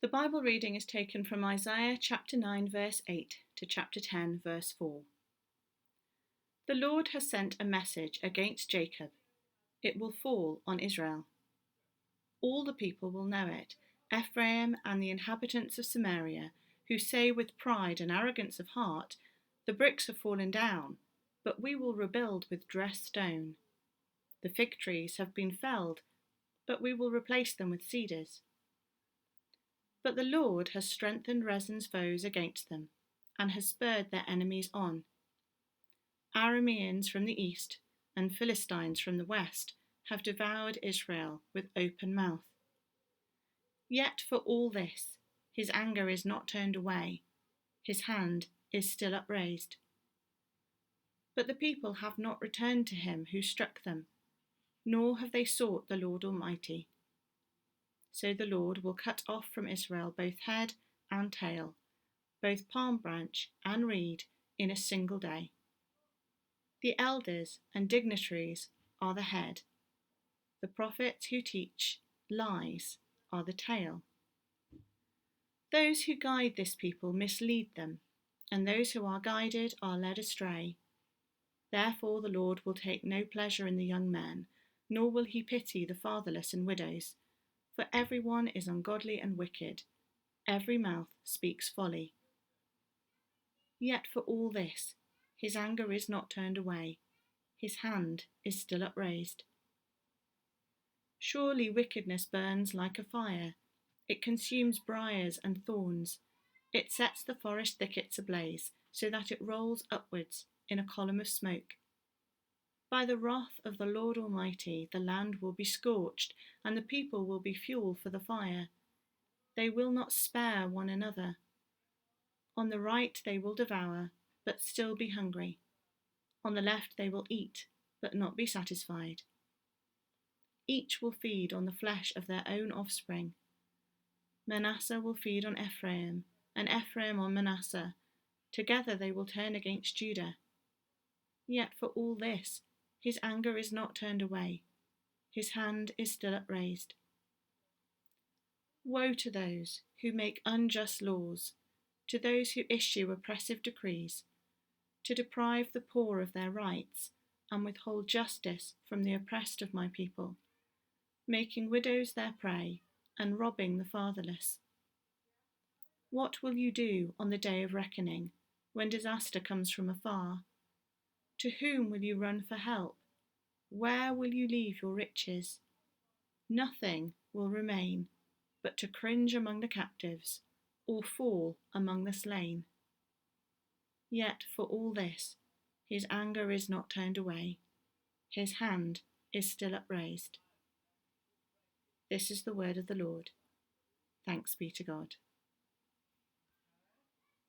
The Bible reading is taken from Isaiah chapter 9 verse 8 to chapter 10 verse 4. The Lord has sent a message against Jacob. It will fall on Israel. All the people will know it, Ephraim and the inhabitants of Samaria, who say with pride and arrogance of heart, "The bricks have fallen down, but we will rebuild with dressed stone. The fig trees have been felled, but we will replace them with cedars." But the Lord has strengthened Rezin's foes against them, and has spurred their enemies on. Arameans from the east and Philistines from the west have devoured Israel with open mouth. Yet for all this, his anger is not turned away, his hand is still upraised. But the people have not returned to him who struck them, nor have they sought the Lord Almighty. So the Lord will cut off from Israel both head and tail, both palm branch and reed in a single day. The elders and dignitaries are the head. The prophets who teach lies are the tail. Those who guide this people mislead them, and those who are guided are led astray. Therefore the Lord will take no pleasure in the young men, nor will he pity the fatherless and widows. For everyone is ungodly and wicked, every mouth speaks folly. Yet for all this, his anger is not turned away, his hand is still upraised. Surely wickedness burns like a fire, it consumes briars and thorns, it sets the forest thickets ablaze, so that it rolls upwards in a column of smoke. By the wrath of the Lord Almighty, the land will be scorched, and the people will be fuel for the fire. They will not spare one another. On the right they will devour, but still be hungry. On the left they will eat, but not be satisfied. Each will feed on the flesh of their own offspring. Manasseh will feed on Ephraim, and Ephraim on Manasseh. Together they will turn against Judah. Yet for all this, his anger is not turned away, his hand is still upraised. Woe to those who make unjust laws, to those who issue oppressive decrees, to deprive the poor of their rights and withhold justice from the oppressed of my people, making widows their prey and robbing the fatherless. What will you do on the day of reckoning, when disaster comes from afar? To whom will you run for help? Where will you leave your riches? Nothing will remain but to cringe among the captives, or fall among the slain. Yet for all this, his anger is not turned away, his hand is still upraised. This is the word of the Lord. Thanks be to God.